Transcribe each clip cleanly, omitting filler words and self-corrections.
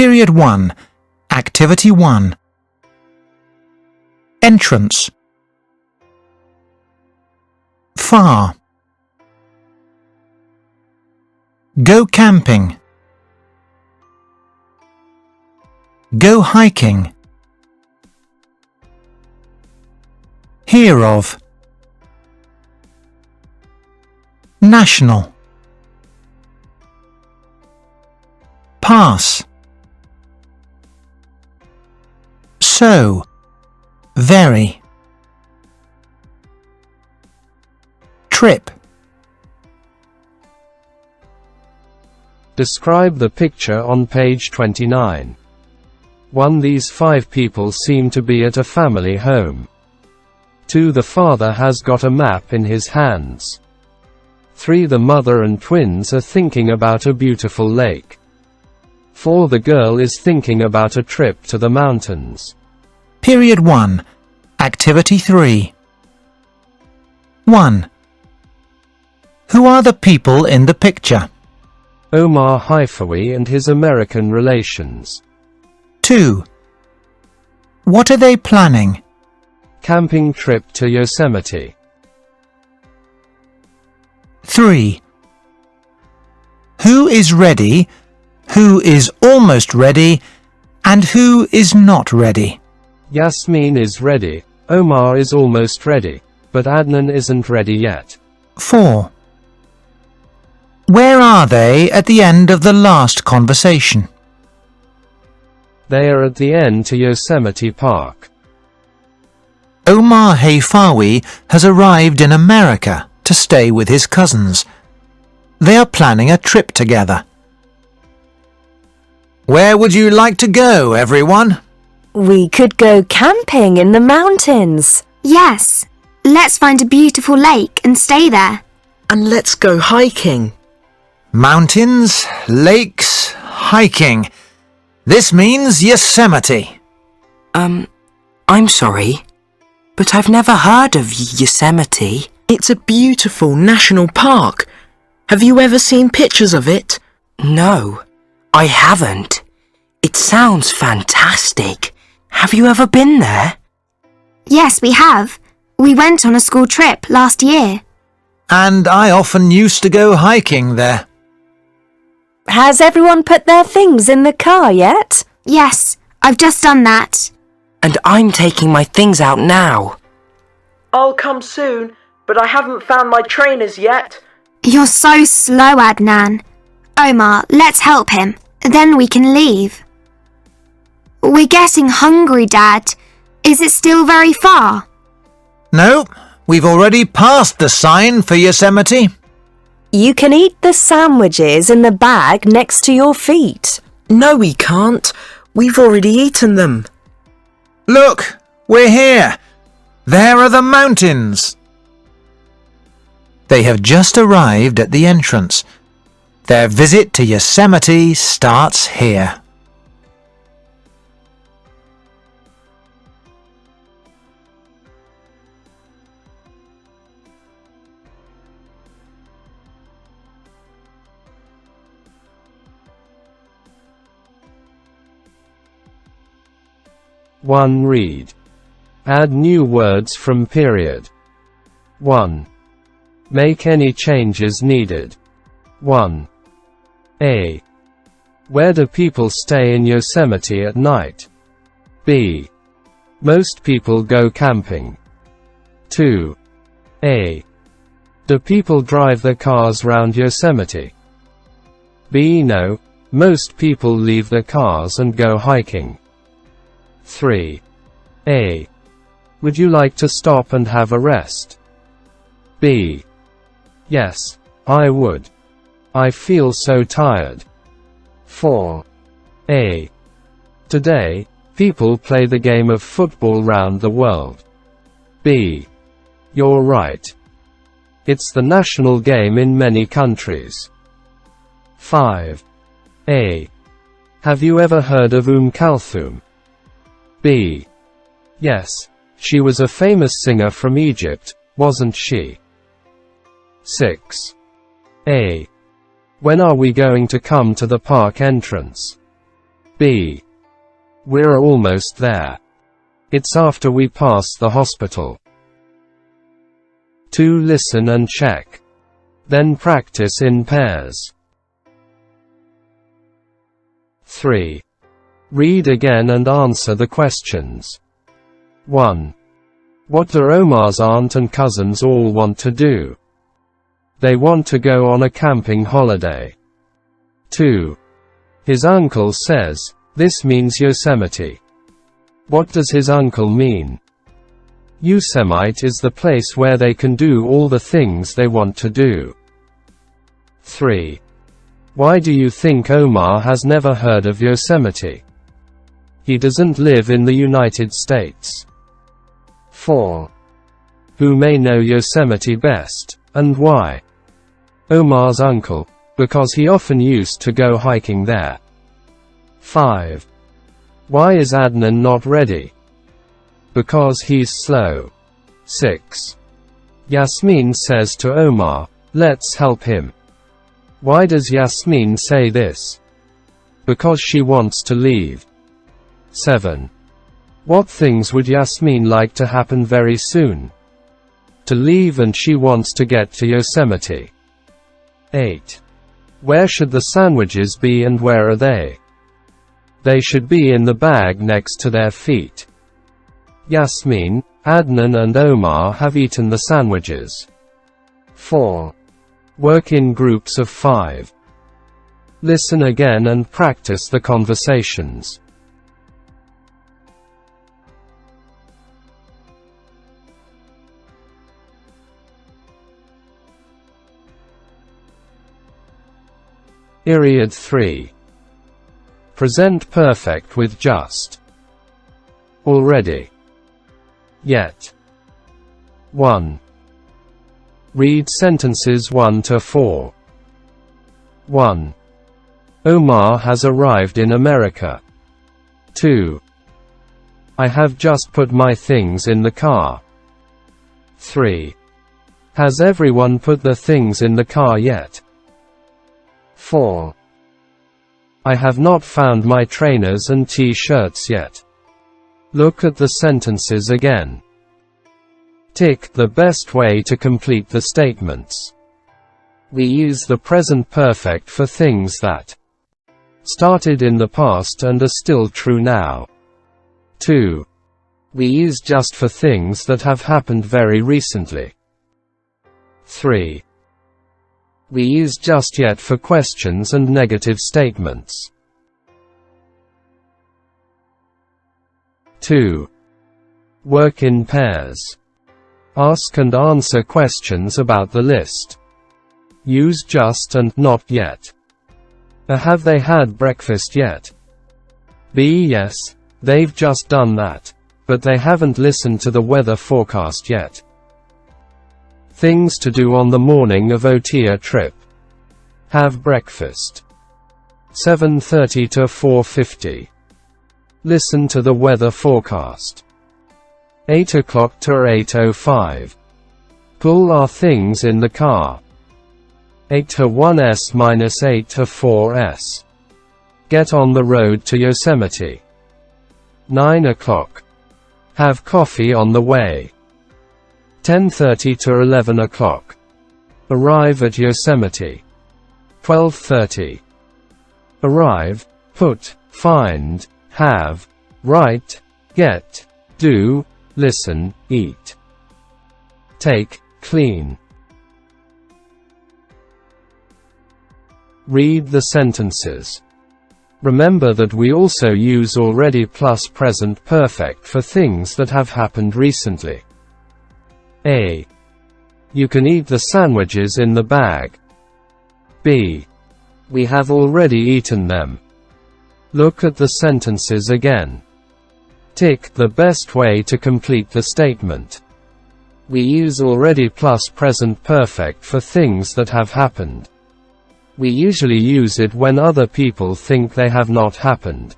Period 1. Activity 1. Entrance. Far. Go camping. Go hiking. Hear of. National. Pass. So. Very. Trip. Describe the picture on page 29. 1. These 5 people seem to be at a family home. 2. The father has got a map in his hands. 3. The mother and twins are thinking about a beautiful lake. 4. The girl is thinking about a trip to the mountains. Period 1. Activity 3. 1. Who are the people in the picture? Omar Haifawi and his American relations. 2. What are they planning? Camping trip to Yosemite. 3. Who is ready, who is almost ready, and who is not ready? Yasmin is ready, Omar is almost ready, but Adnan isn't ready yet. 4. Where are they at the end of the last conversation? They are at the end to Yosemite Park. Omar Haifawi has arrived in America to stay with his cousins. They are planning a trip together. Where would you like to go, everyone? We could go camping in the mountains. Yes, let's find a beautiful lake and stay there. And let's go hiking. Mountains, lakes, hiking. This means Yosemite. I'm sorry, but I've never heard of Yosemite. It's a beautiful national park. Have you ever seen pictures of it? No, I haven't. It sounds fantastic. Have you ever been there? Yes, we have. We went on a school trip last year. And I often used to go hiking there. Has everyone put their things in the car yet? Yes, I've just done that. And I'm taking my things out now. I'll come soon, but I haven't found my trainers yet. You're so slow, Adnan. Omar, let's help him. Then we can leave. We're getting hungry, Dad. Is it still very far? No, we've already passed the sign for Yosemite. You can eat the sandwiches in the bag next to your feet. No, we can't. We've already eaten them. Look, we're here. There are the mountains. They have just arrived at the entrance. Their visit to Yosemite starts here. One. Read. Add new words from period. 1. Make any changes needed. 1. A. Where do people stay in Yosemite at night? B. Most people go camping. 2. A. Do people drive their cars round Yosemite? B. No, most people leave their cars and go hiking. 3. A. Would you like to stop and have a rest? B. Yes, I would. I feel so tired. 4. A. Today, people play the game of football round the world. B. You're right. It's the national game in many countries. 5. A. Have you ever heard of Kulthum? B. Yes, she was a famous singer from Egypt, wasn't she? 6. A. When are we going to come to the park entrance? B. We're almost there. It's after we pass the hospital. 2. Listen and check. Then practice in pairs. 3. Read again and answer the questions. 1. What do Omar's aunt and cousins all want to do? They want to go on a camping holiday. 2. His uncle says, this means Yosemite. What does his uncle mean? Yosemite is the place where they can do all the things they want to do. 3. Why do you think Omar has never heard of Yosemite? He doesn't live in the United States. 4. Who may know Yosemite best, and why? Omar's uncle, because he often used to go hiking there. 5. Why is Adnan not ready? Because he's slow. 6. Yasmin says to Omar, let's help him. Why does Yasmin say this? Because she wants to leave. 7. What things would Yasmin like to happen very soon? To leave, and she wants to get to Yosemite. 8. Where should the sandwiches be and where are they? They should be in the bag next to their feet. Yasmin, Adnan and Omar have eaten the sandwiches. 4. Work in groups of 5. Listen again and practice the conversations. Period 3. Present perfect with just. Already. Yet. 1. Read sentences 1 to 4. 1. Omar has arrived in America. 2. I have just put my things in the car. 3. Has everyone put their things in the car yet? 4. I have not found my trainers and t-shirts yet. Look at the sentences again. Tick the best way to complete the statements. We use the present perfect for things that started in the past and are still true now. 2. We use just for things that have happened very recently. 3. We use just yet for questions and negative statements. 2. Work in pairs. Ask and answer questions about the list. Use just and not yet. A. Have they had breakfast yet? B. Yes, they've just done that, but they haven't listened to the weather forecast yet. Things to do on the morning of OTA trip. Have breakfast. 7:30 to 4:50. Listen to the weather forecast. 8 o'clock to 8:05. Pull our things in the car. 8 to 1s minus 8 to 4s. Get on the road to Yosemite. 9 o'clock. Have coffee on the way. 10:30 to 11 o'clock. Arrive at Yosemite. 12:30. Arrive, put, find, have, write, get, do, listen, eat. Take, clean. Read the sentences. Remember that we also use already plus present perfect for things that have happened recently. A. You can eat the sandwiches in the bag. B. We have already eaten them. Look at the sentences again. Tick the best way to complete the statement. We use already plus present perfect for things that have happened. We usually use it when other people think they have not happened.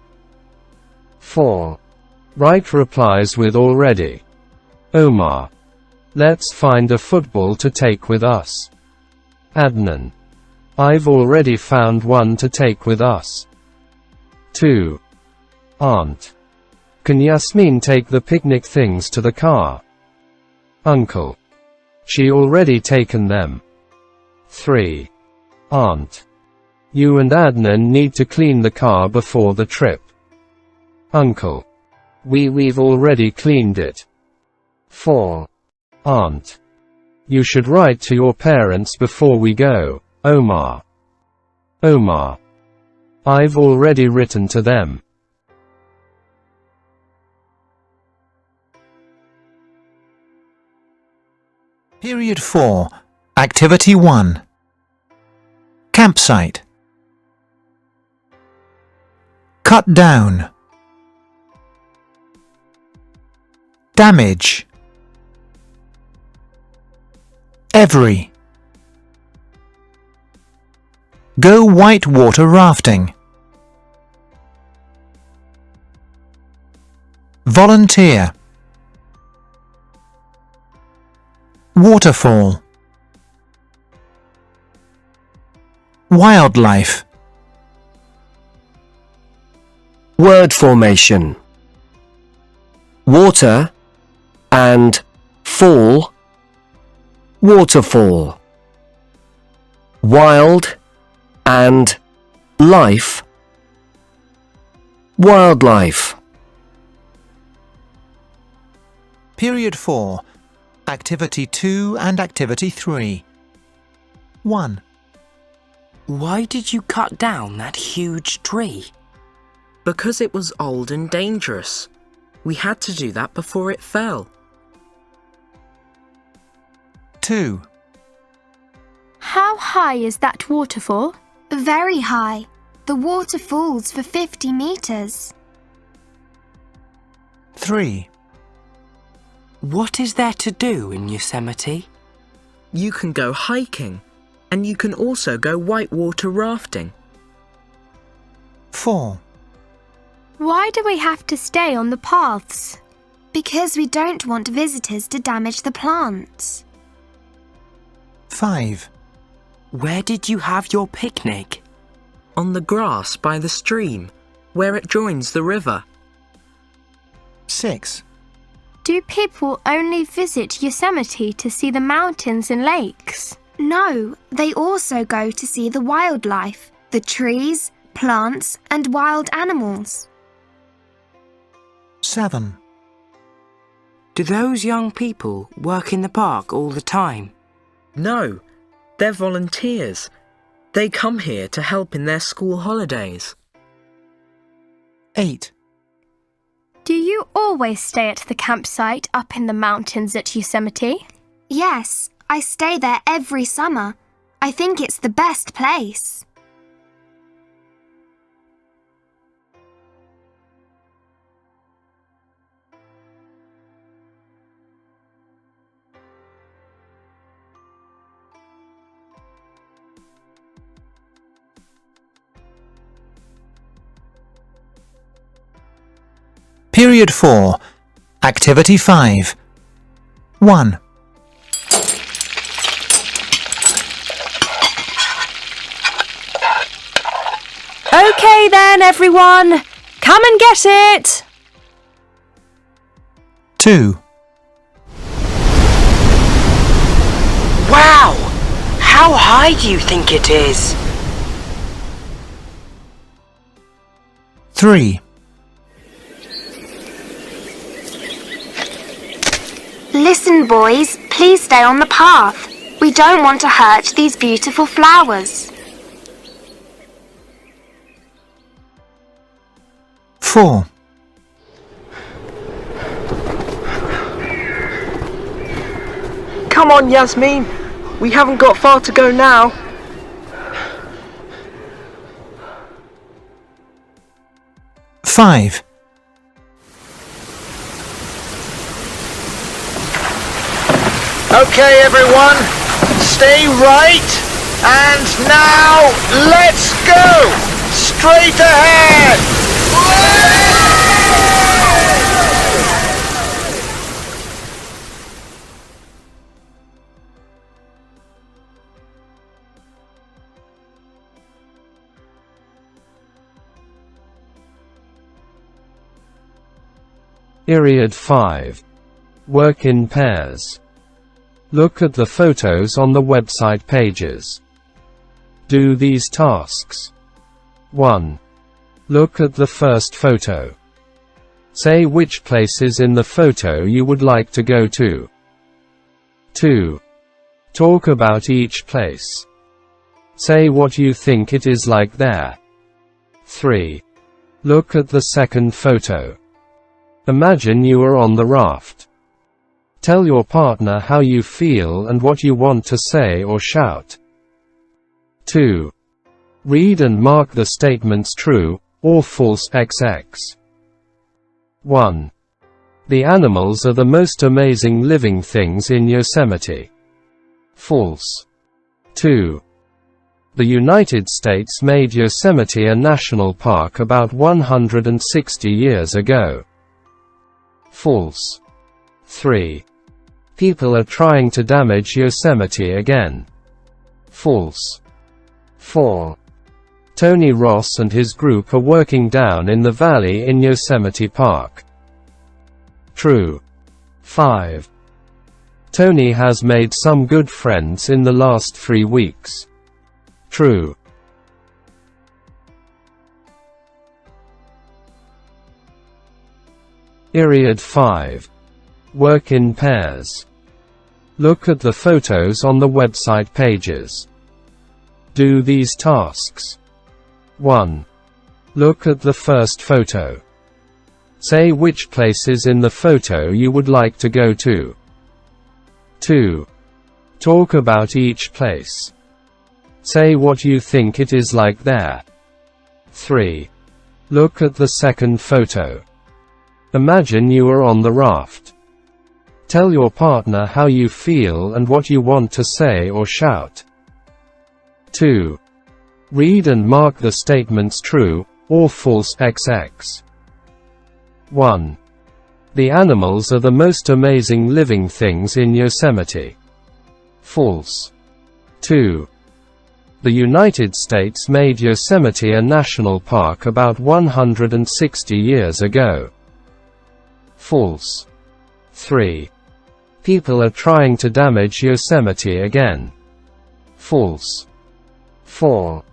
4. Write replies with already. Omar. Let's find a football to take with us. Adnan. I've already found one to take with us. 2. Aunt. Can Yasmin take the picnic things to the car? Uncle. She already taken them. 3. Aunt. You and Adnan need to clean the car before the trip. Uncle. We've already cleaned it. 4. Aunt. You should write to your parents before we go, Omar. Omar. I've already written to them. Period 4. Activity 1. Campsite. Cut down. Damage. Every. Go whitewater rafting. Volunteer. Waterfall. Wildlife. Word formation. Water and fall. Waterfall. Wild and life. Wildlife. Period 4. Activity 2 and Activity 3. 1. Why did you cut down that huge tree? Because it was old and dangerous. We had to do that before it fell. 2. How high is that waterfall? Very high. The water falls for 50 meters. 3. What is there to do in Yosemite? You can go hiking, and you can also go whitewater rafting. 4. Why do we have to stay on the paths? Because we don't want visitors to damage the plants. 5. Where did you have your picnic? On the grass by the stream, where it joins the river. 6. Do people only visit Yosemite to see the mountains and lakes? No, they also go to see the wildlife, the trees, plants, and wild animals. 7. Do those young people work in the park all the time? No, they're volunteers. They come here to help in their school holidays. 8. Do you always stay at the campsite up in the mountains at Yosemite? Yes, I stay there every summer. I think it's the best place. Period 4. Activity 5. 1. Okay then, everyone. Come and get it. 2. Wow! How high do you think it is? 3. Listen, boys, please stay on the path. We don't want to hurt these beautiful flowers. 4. Come on, Yasmin. We haven't got far to go now. 5. Okay, everyone, stay right, and now let's go! Straight ahead! Period 5. Work in pairs. Look at the photos on the website pages. Do these tasks. 1. Look at the first photo. Say which places in the photo you would like to go to. 2. Talk about each place. Say what you think it is like there. 3. Look at the second photo. Imagine you are on the raft. Tell your partner how you feel and what you want to say or shout. 2. Read and mark the statements true or false XX. 1. The animals are the most amazing living things in Yosemite. False. 2. The United States made Yosemite a national park about 160 years ago. False. 3. People are trying to damage Yosemite again. False. 4. Tony Ross and his group are working down in the valley in Yosemite Park. True. 5. Tony has made some good friends in the last 3 weeks. True. Period 5. Work in pairs. Look at the photos on the website pages. Do these tasks. 1. Look at the first photo. Say which places in the photo you would like to go to. 2. Talk about each place. Say what you think it is like there. 3. Look at the second photo. Imagine you are on the raft. Tell your partner how you feel and what you want to say or shout. 2. Read and mark the statements true or false XX. 1. The animals are the most amazing living things in Yosemite. False. 2. The United States made Yosemite a national park about 160 years ago. False. 3. People are trying to damage Yosemite again. False. 4.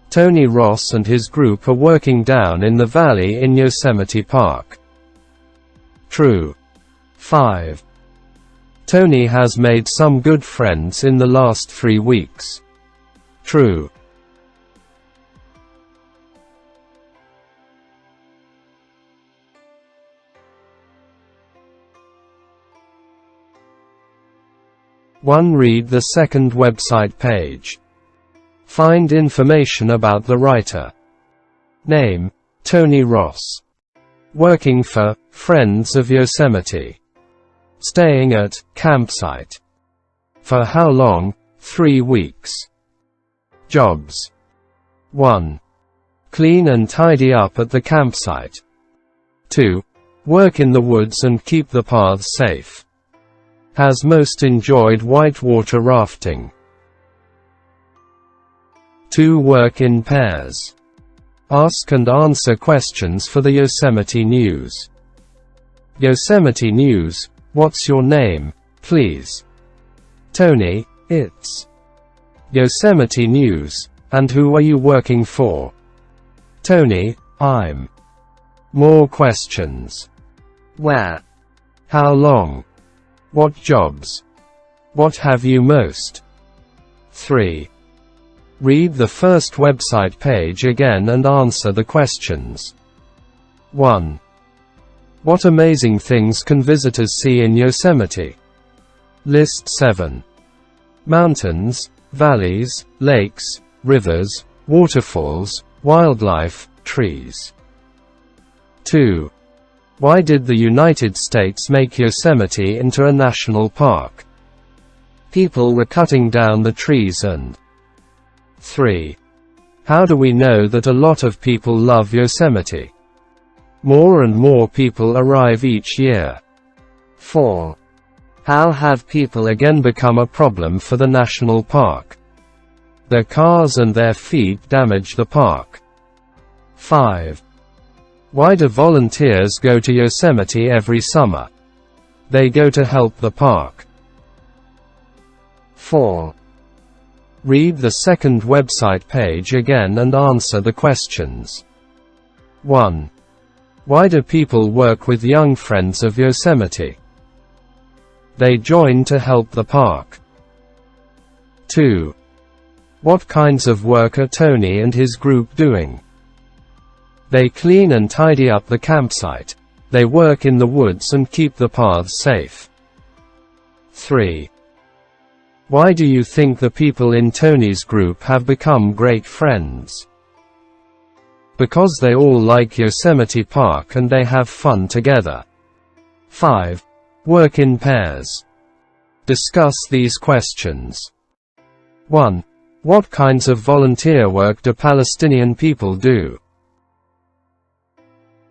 Tony Ross and his group are working down in the valley in Yosemite Park. True. 5. Tony has made some good friends in the last 3 weeks. True. Read the second website page. Find information about the writer. Name: Tony Ross. Working for Friends of Yosemite. Staying at campsite. For how long? 3 weeks. Jobs. 1. Clean and tidy up at the campsite. 2. Work in the woods and keep the paths safe. Has most enjoyed whitewater rafting. 2. Work in pairs. Ask and answer questions for the Yosemite News. Yosemite News: what's your name, please? Tony: it's Yosemite News. And who are you working for? Tony: I'm. More questions. Where? How long? What jobs? What have you most? 3. Read the first website page again and answer the questions. 1. What amazing things can visitors see in Yosemite? List 7. Mountains, valleys, lakes, rivers, waterfalls, wildlife, trees. 2. Why did the United States make Yosemite into a national park? People were cutting down the trees and 3. How do we know that a lot of people love Yosemite? More and more people arrive each year. 4. How have people again become a problem for the national park? Their cars and their feet damage the park. 5. Why do volunteers go to Yosemite every summer? They go to help the park. 4. Read the second website page again and answer the questions. 1. Why do people work with young friends of Yosemite? They join to help the park. 2. What kinds of work are Tony and his group doing? They clean and tidy up the campsite. They work in the woods and keep the paths safe. 3. Why do you think the people in Tony's group have become great friends? Because they all like Yosemite Park and they have fun together. 5. Work in pairs. Discuss these questions. 1. What kinds of volunteer work do Palestinian people do?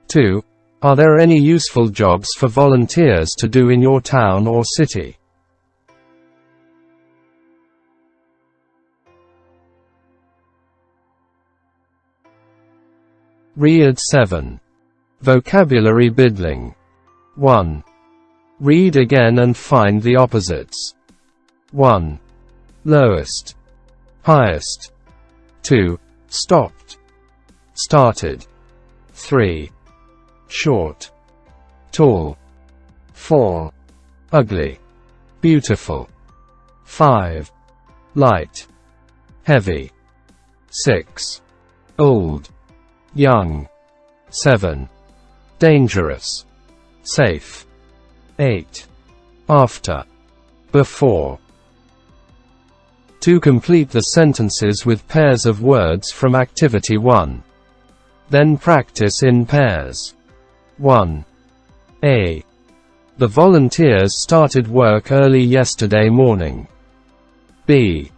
2. Are there any useful jobs for volunteers to do in your town or city? Read 7. Vocabulary Bidling. 1. Read again and find the opposites. 1. Lowest. Highest. 2. Stopped. Started. 3. Short. Tall. 4. Ugly. Beautiful. 5. Light. Heavy. 6. Old. Young. 7. Dangerous. Safe. 8. After. Before. To complete the sentences with pairs of words from Activity 1. Then practice in pairs. 1. A. The volunteers started work early yesterday morning. B.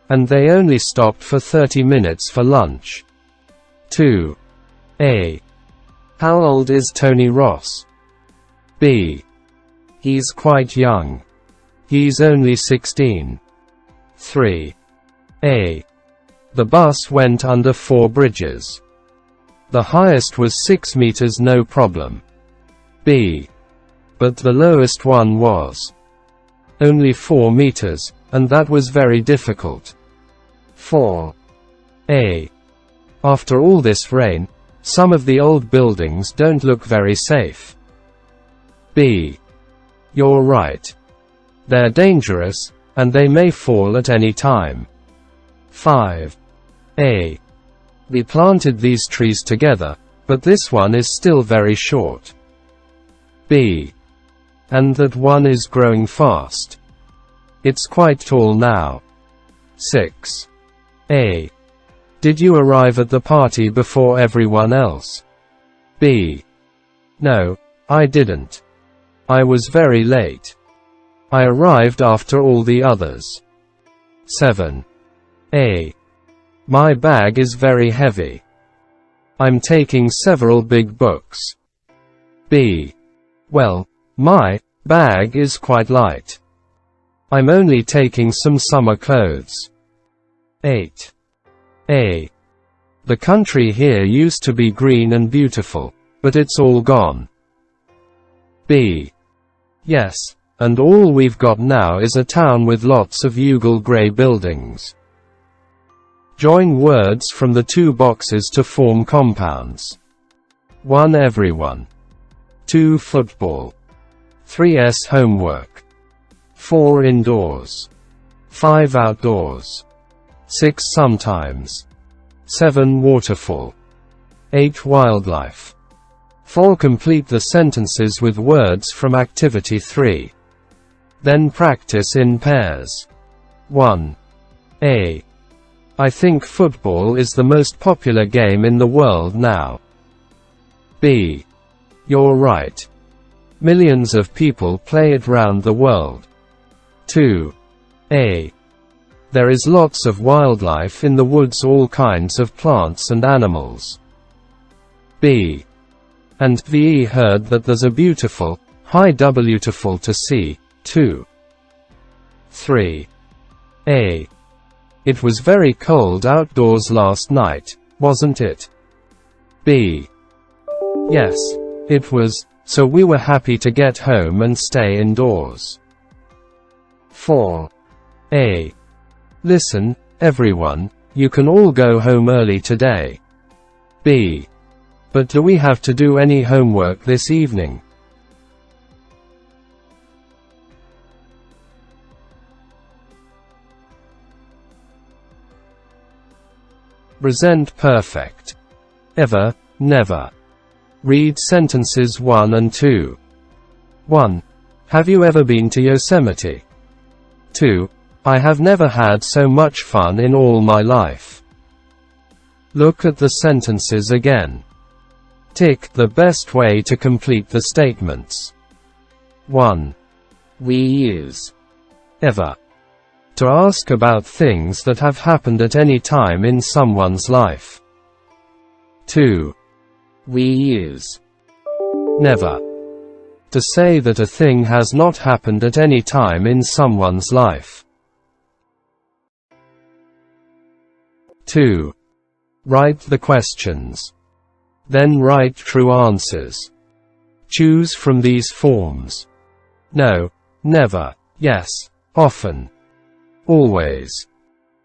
And they only stopped for 30 minutes for lunch. 2. A. How old is Tony Ross? B. He's quite young. He's only 16. 3. A. The bus went under 4 bridges. The highest was 6 meters, no problem. B. But the lowest one was only 4 meters, and that was very difficult. 4. A. After all this rain, some of the old buildings don't look very safe. B. You're right. They're dangerous, and they may fall at any time. 5. A. We planted these trees together, but this one is still very short. B. And that one is growing fast. It's quite tall now. 6. A. Did you arrive at the party before everyone else? B. No, I didn't. I was very late. I arrived after all the others. 7. A. My bag is very heavy. I'm taking several big books. B. Well, my bag is quite light. I'm only taking some summer clothes. 8. A. The country here used to be green and beautiful, but it's all gone. B. Yes, and all we've got now is a town with lots of Yugal grey buildings. Join words from the 2 boxes to form compounds. 1. Everyone. 2. Football. 3. Homework. 4. Indoors. 5. Outdoors. 6. Sometimes. 7. Waterfall. 8. Wildlife. 4. Complete the sentences with words from Activity 3. Then practice in pairs. 1. A. I think football is the most popular game in the world now. B. You're right. Millions of people play it round the world. 2. A. There is lots of wildlife in the woods, all kinds of plants and animals. B. And we heard that there's a beautiful, beautiful to see, too. 3. A. It was very cold outdoors last night, wasn't it? B. Yes, it was, so we were happy to get home and stay indoors. 4. A. Listen, everyone, you can all go home early today. B. But do we have to do any homework this evening? Present perfect. Ever, never. Read sentences 1 and 2. 1. Have you ever been to Yosemite? 2. I have never had so much fun in all my life. Look at the sentences again. Tick the best way to complete the statements. 1. We use ever to ask about things that have happened at any time in someone's life. 2. We use never to say that a thing has not happened at any time in someone's life. 2. Write the questions. Then write true answers. Choose from these forms. No, never, yes, often, always,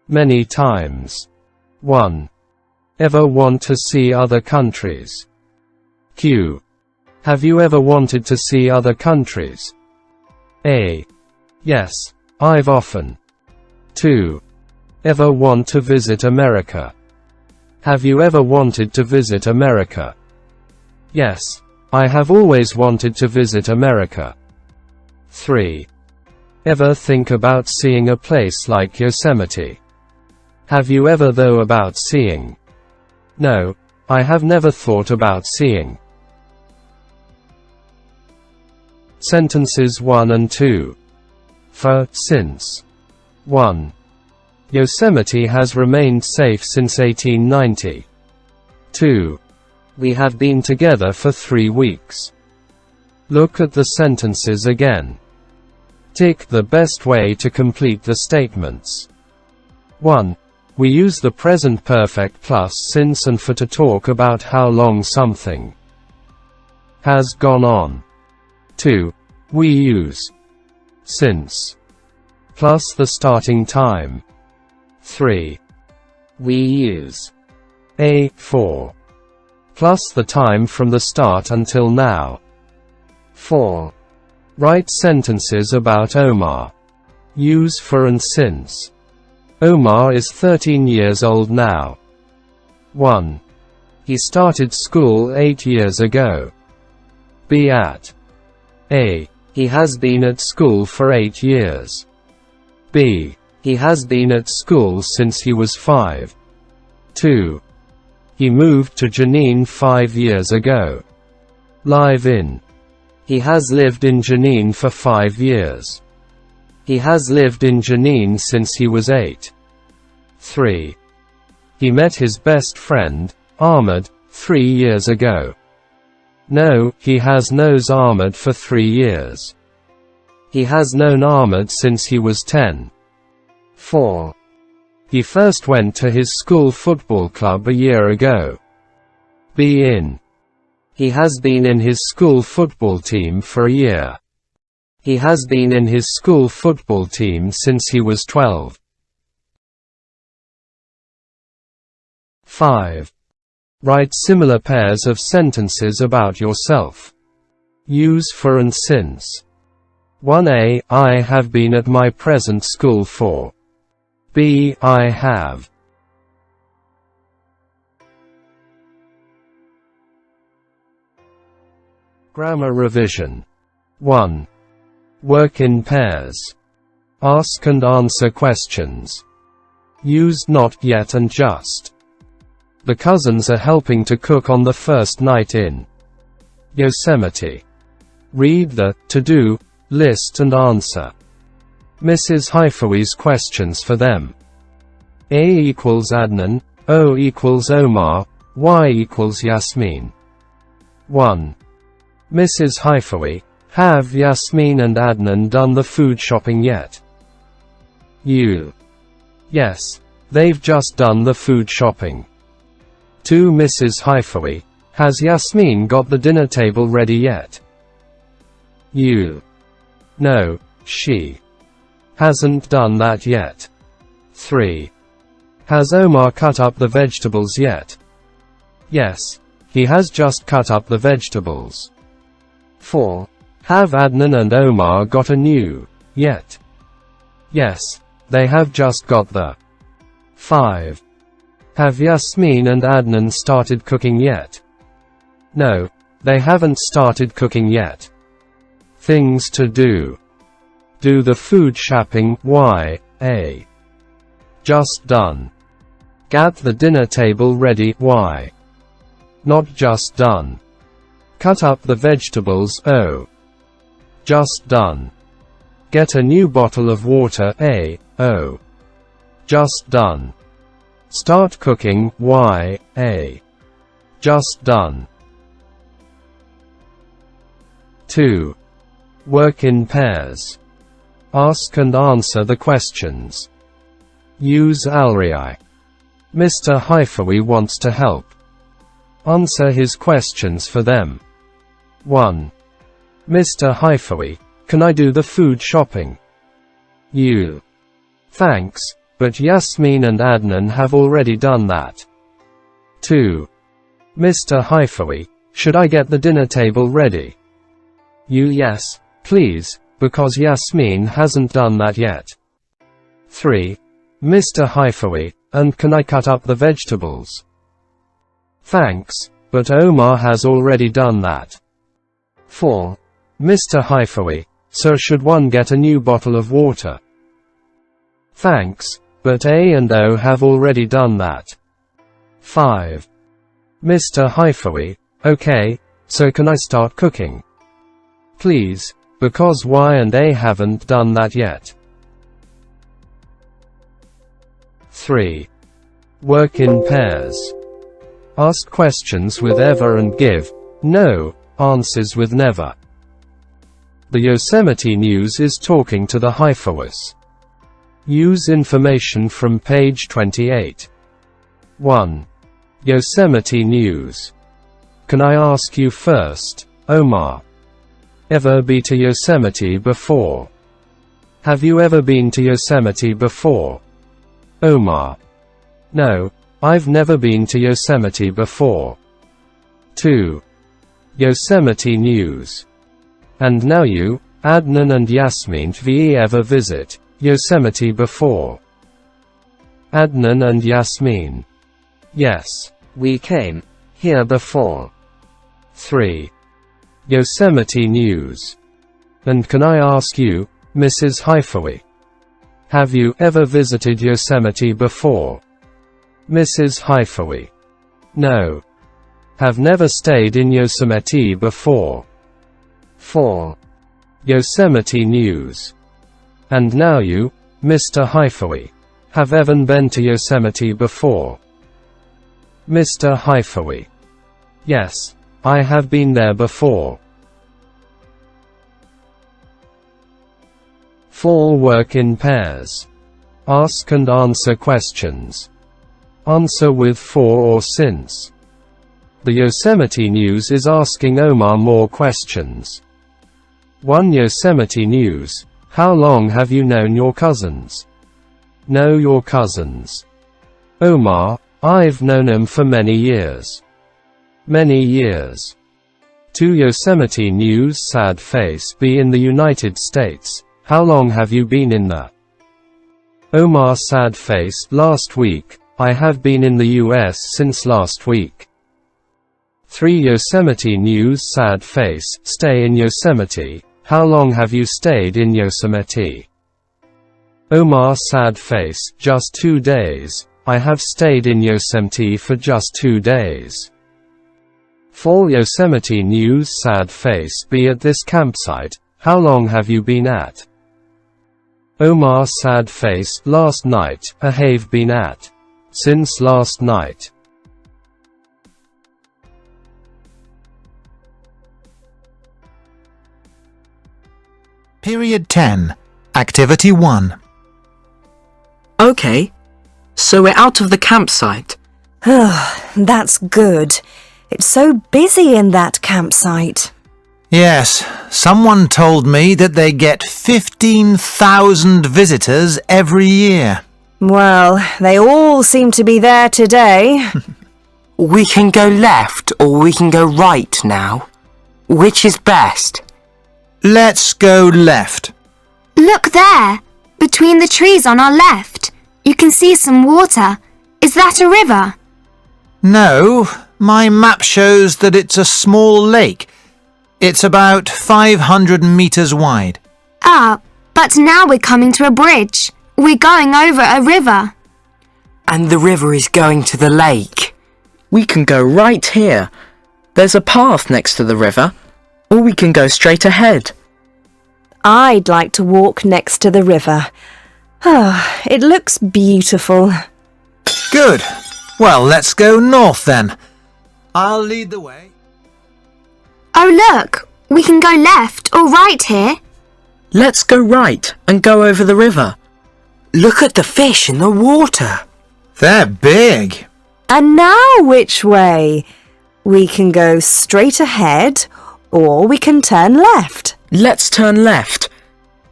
many times. 1. Ever want to see other countries? Q. Have you ever wanted to see other countries? A. Yes, I've often. 2. Ever want to visit America? Have you ever wanted to visit America? Yes, I have always wanted to visit America. 3. Ever think about seeing a place like Yosemite? Have you ever thought about seeing? No, I have never thought about seeing. Sentences 1 and 2. For, since. 1. Yosemite has remained safe since 1890. 2. We have been together for 3 weeks. Look at the sentences again. Tick the best way to complete the statements. 1. We use the present perfect plus since and for to talk about how long something has gone on. 2. We use since plus the starting time. 3. We use a for plus the time from the start until now. 4. Write sentences about Omar. Use for and since. Omar is 13 years old now. 1. He started school 8 years ago. Be at A. He has been at school for 8 years. B. He has been at school since he was 5. 2. He moved to Jenin 5 years ago. Live in. He has lived in Jenin for 5 years. He has lived in Jenin since he was 8. 3. He met his best friend, Ahmed, 3 years ago. No, he has known Ahmed for 3 years. He has known Ahmed since he was 10. 4. He first went to his school football club a year ago. Be in. He has been in his school football team for a year. He has been in his school football team since he was 12. 5. Write similar pairs of sentences about yourself. Use for and since. 1a. I have been at my present school for. B. I have. Grammar revision. 1. Work in pairs. Ask and answer questions. Use not yet and just. The cousins are helping to cook on the first night in Yosemite. Read the to-do list and answer Mrs. Haifawi's questions for them. A equals Adnan, O equals Omar, Y equals Yasmin. 1. Mrs. Haifawi, have Yasmin and Adnan done the food shopping yet? U. Yes, they've just done the food shopping. 2. Mrs. Haifawi, Has Yasmin got the dinner table ready yet? You. No, she hasn't done that yet. 3. Has Omar cut up the vegetables yet? Yes, he has just cut up the vegetables. 4. Have Adnan and Omar got a new yet? Yes, they have just got the. 5. Have Yasmin and Adnan started cooking yet? No, they haven't started cooking yet. Things to do. Do the food shopping. Why? A. Just done. Get the dinner table ready. Why? Not just done. Cut up the vegetables. O. Just done. Get a new bottle of water. A. O. Just done. Start cooking. Y. A. Just done. 2. Work in pairs. Ask and answer the questions. Use Alriai. Mr. Haifawi wants to help. Answer his questions for them. 1. Mr. Haifawi, can I do the food shopping? You. Thanks, but Yasmin and Adnan have already done that. 2. Mr. Haifawi, should I get the dinner table ready? You. Yes, please, because Yasmin hasn't done that yet. 3. Mr. Haifawi, and can I cut up the vegetables? Thanks, but Omar has already done that. 4. Mr. Haifawi, so should one get a new bottle of water? Thanks, but A and O have already done that. 5. Mr. Haifawi, okay, so can I start cooking? Please, because Y and A haven't done that yet. 3. Work in pairs. Ask questions with ever and give no answers with never. The Yosemite News is talking to the Haifawas. Use information from page 28. 1. Yosemite News. Can I ask you first, Omar? Ever been to Yosemite before? Have you ever been to Yosemite before? Omar. No, I've never been to Yosemite before. 2. Yosemite News. And now you, Adnan and Yasmin, have you ever visit Yosemite before? Adnan and Yasmin. Yes, we came here before. 3. Yosemite News. And can I ask you, Mrs. Haifawi? Have you ever visited Yosemite before? Mrs. Haifawi. No. Have never stayed in Yosemite before. 4. Yosemite News. And now you, Mr. Haifawi, have ever been to Yosemite before? Mr. Haifawi. Yes, I have been there before. 4. Work in pairs. Ask and answer questions. Answer with for or since. The Yosemite News is asking Omar more questions. 1. Yosemite News. How long have you known your cousins? Know your cousins. Omar, I've known them for many years. Many years. 2. Yosemite News. Sad face. Be in the United States. How long have you been in the? Omar. Sad face. Last week. I have been in the US since last week. 3. Yosemite News. Sad face. Stay in Yosemite. How long have you stayed in Yosemite? Omar. Sad face. Just 2 days. I have stayed in Yosemite for just 2 days. 4. Yosemite News. Sad face. Be at this campsite. How long have you been at? Omar. Sad face. Last night. I have been at. Since last night. Period 10. Activity 1. Okay, so we're out of the campsite. That's good. It's so busy in that campsite. Yes, someone told me that they get 15,000 visitors every year. Well, they all seem to be there today. We can go left or we can go right now. Which is best? Let's go left. Look there, between the trees on our left. You can see some water. Is that a river? No, my map shows that it's a small lake. It's about 500 meters wide. Ah, but now we're coming to a bridge. We're going over a river. And the river is going to the lake. We can go right here. There's a path next to the river, or we can go straight ahead. I'd like to walk next to the river. Ah, it looks beautiful. Good. Well, let's go north then. I'll lead the way. Oh look, we can go left or right here. Let's go right and go over the river. Look at the fish in the water. They're big. And now which way? We can go straight ahead or we can turn left. Let's turn left.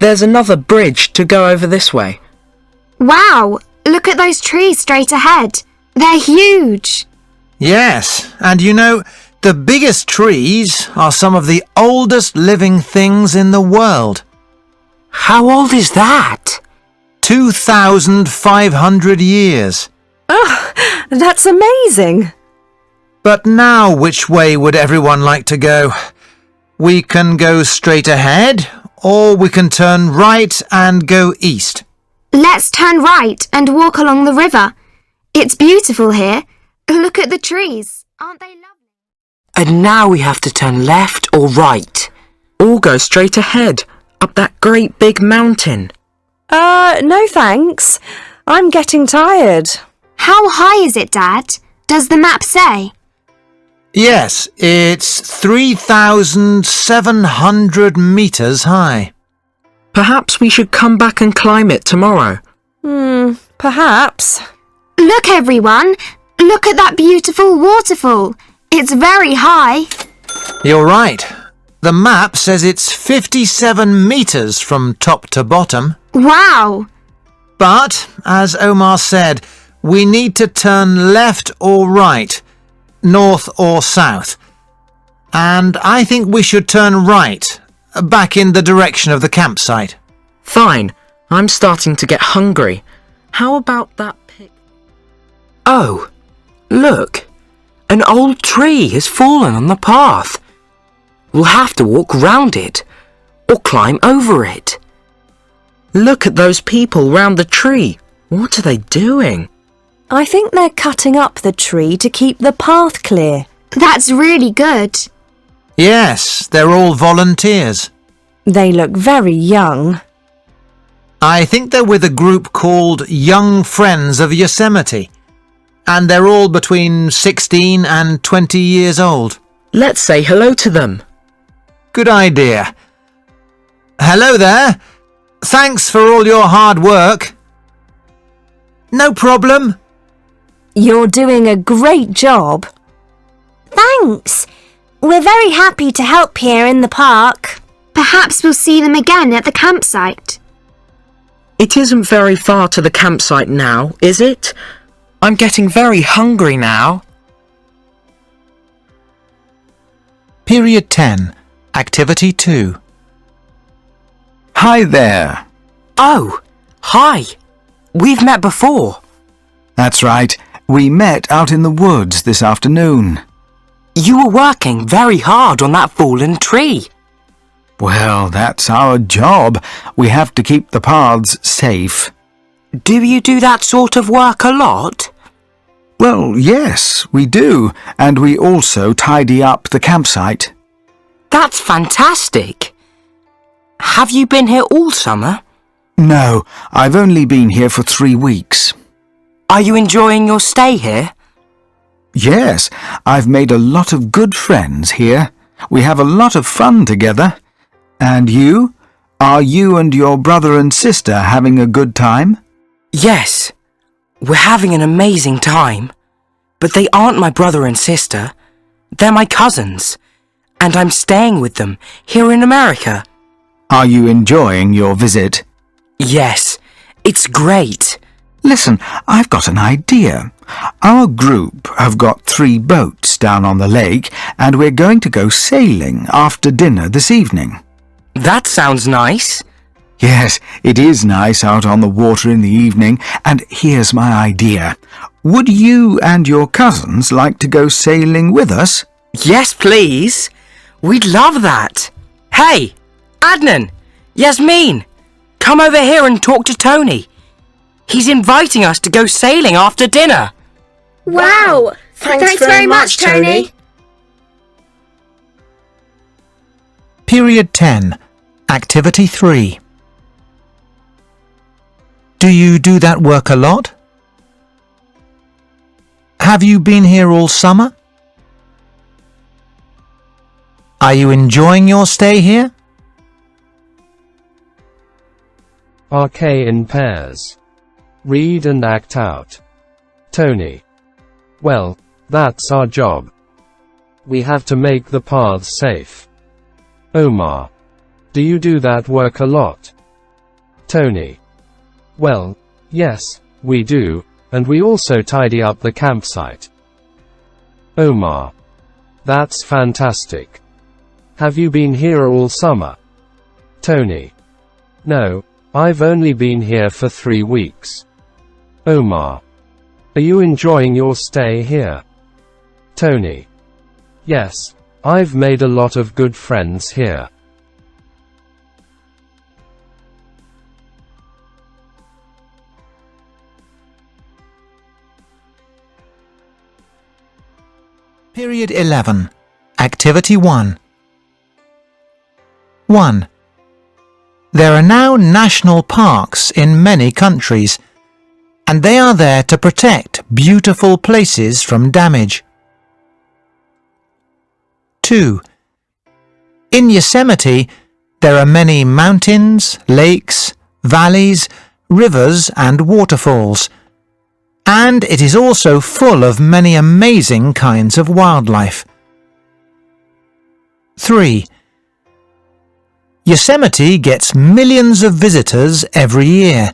There's another bridge to go over this way. Wow, look at those trees straight ahead. They're huge. Yes, and you know, the biggest trees are some of the oldest living things in the world. How old is that? 2,500 years. Oh, that's amazing. But now which way would everyone like to go? We can go straight ahead, or we can turn right and go east. Let's turn right and walk along the river. It's beautiful here. Look at the trees. Aren't they lovely? And now we have to turn left or right. Or go straight ahead, up that great big mountain. No thanks. I'm getting tired. How high is it, Dad? Does the map say? Yes, it's 3,700 meters high. Perhaps we should come back and climb it tomorrow. Perhaps. Look, everyone. Look at that beautiful waterfall. It's very high. You're right. The map says it's 57 meters from top to bottom. Wow. But, as Omar said, we need to turn left or right, north or south. And I think we should turn right, back in the direction of the campsite. Fine. I'm starting to get hungry. How about that picnic? Oh, look. An old tree has fallen on the path. We'll have to walk round it, or climb over it. Look at those people round the tree. What are they doing? I think they're cutting up the tree to keep the path clear. That's really good. Yes, they're all volunteers. They look very young. I think they're with a group called Young Friends of Yosemite. And they're all between 16 and 20 years old. Let's say hello to them. Good idea. Hello there. Thanks for all your hard work. No problem. You're doing a great job. Thanks. We're very happy to help here in the park. Perhaps we'll see them again at the campsite. It isn't very far to the campsite now, is it? I'm getting very hungry now. Period 10, Activity 2. Hi there. Oh, hi. We've met before. That's right. We met out in the woods this afternoon. You were working very hard on that fallen tree. Well, that's our job. We have to keep the paths safe. Do you do that sort of work a lot? Well, yes, we do. And we also tidy up the campsite. That's fantastic. Have you been here all summer? No, I've only been here for 3 weeks. Are you enjoying your stay here? Yes, I've made a lot of good friends here. We have a lot of fun together. And you? Are you and your brother and sister having a good time? Yes, we're having an amazing time. But they aren't my brother and sister. They're my cousins, and I'm staying with them here in America. Are you enjoying your visit? Yes, it's great. Listen, I've got an idea. Our group have got 3 boats down on the lake, and we're going to go sailing after dinner this evening. That sounds nice. Yes, it is nice out on the water in the evening, and here's my idea. Would you and your cousins like to go sailing with us? Yes, please. We'd love that. Hey, Adnan, Yasmin, come over here and talk to Tony. He's inviting us to go sailing after dinner. Wow! Thanks very much, Tony. Period 10. Activity 3. Do you do that work a lot? Have you been here all summer? Are you enjoying your stay here? RK in pairs. Read and act out. Tony. Well, that's our job. We have to make the paths safe. Omar. Do you do that work a lot? Tony. Well, yes, we do, and we also tidy up the campsite. Omar. That's fantastic. Have you been here all summer? Tony. No, I've only been here for 3 weeks. Omar. Are you enjoying your stay here? Tony. Yes, I've made a lot of good friends here. Period 11. Activity 1. 1. There are now national parks in many countries, and they are there to protect beautiful places from damage. 2. In Yosemite, there are many mountains, lakes, valleys, rivers and waterfalls, and it is also full of many amazing kinds of wildlife. 3. Yosemite gets millions of visitors every year,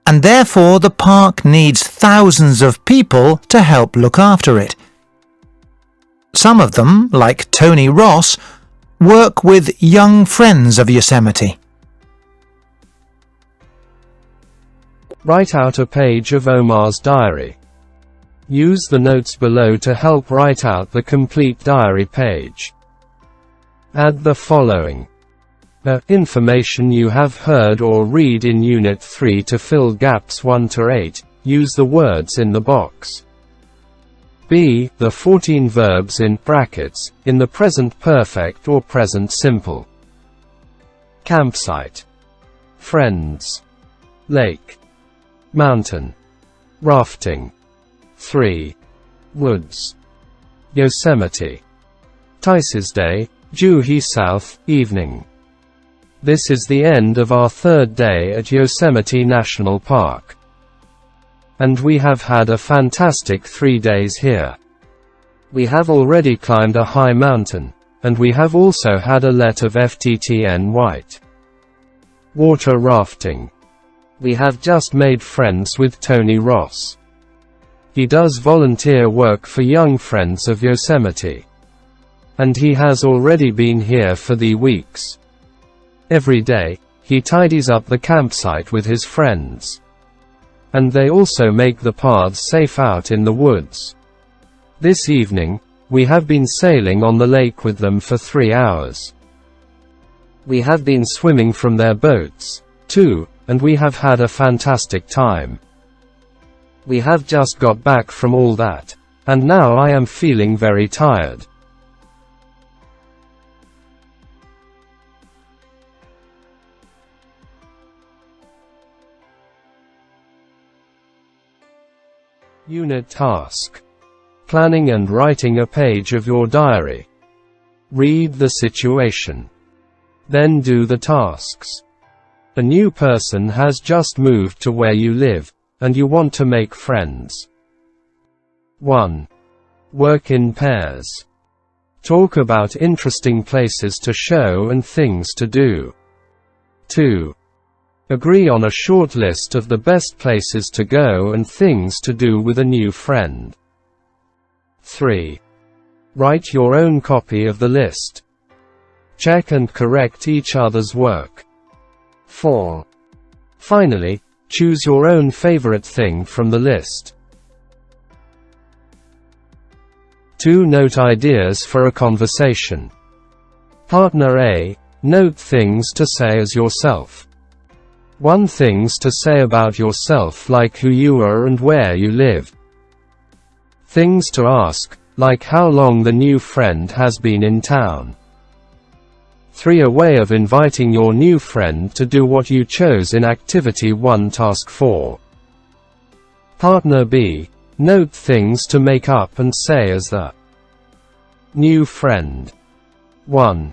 and therefore the park needs thousands of people to help look after it. Some of them, like Tony Ross, work with young friends of Yosemite. Write out a page of Omar's diary. Use the notes below to help write out the complete diary page. Add the following. Information you have heard or read in Unit 3 to fill gaps 1 to 8. Use the words in the box. B. The 14 verbs in brackets, in the present perfect or present simple. Campsite. Friends. Lake. Mountain. Rafting. 3. Woods. Yosemite. Tuesday, Juhi South, evening. This is the end of our 3rd day at Yosemite National Park. And we have had a fantastic 3 days here. We have already climbed a high mountain, and we have also had a let of FTTN white water rafting. We have just made friends with Tony Ross. He does volunteer work for Young Friends of Yosemite. And he has already been here for the weeks. Every day, he tidies up the campsite with his friends. And they also make the paths safe out in the woods. This evening, we have been sailing on the lake with them for 3 hours. We have been swimming from their boats, too, and we have had a fantastic time. We have just got back from all that, and now I am feeling very tired. Unit task. Planning and writing a page of your diary. Read the situation. Then do the tasks. A new person has just moved to where you live, and you want to make friends. 1. Work in pairs. Talk about interesting places to show and things to do. 2. Agree on a short list of the best places to go and things to do with a new friend. 3. Write your own copy of the list. Check and correct each other's work. 4. Finally, choose your own favorite thing from the list. 2. Note ideas for a conversation. Partner A. Note things to say as yourself. 1. Things to say about yourself, like who you are and where you live. Things to ask, like how long the new friend has been in town. 3. A way of inviting your new friend to do what you chose in Activity 1 Task 4. Partner B. Note things to make up and say as the new friend. 1.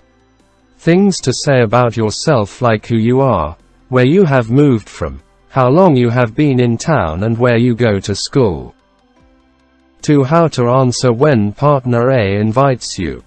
Things to say about yourself, like who you are, where you have moved from, how long you have been in town and where you go to school. 2. How to answer when partner A invites you.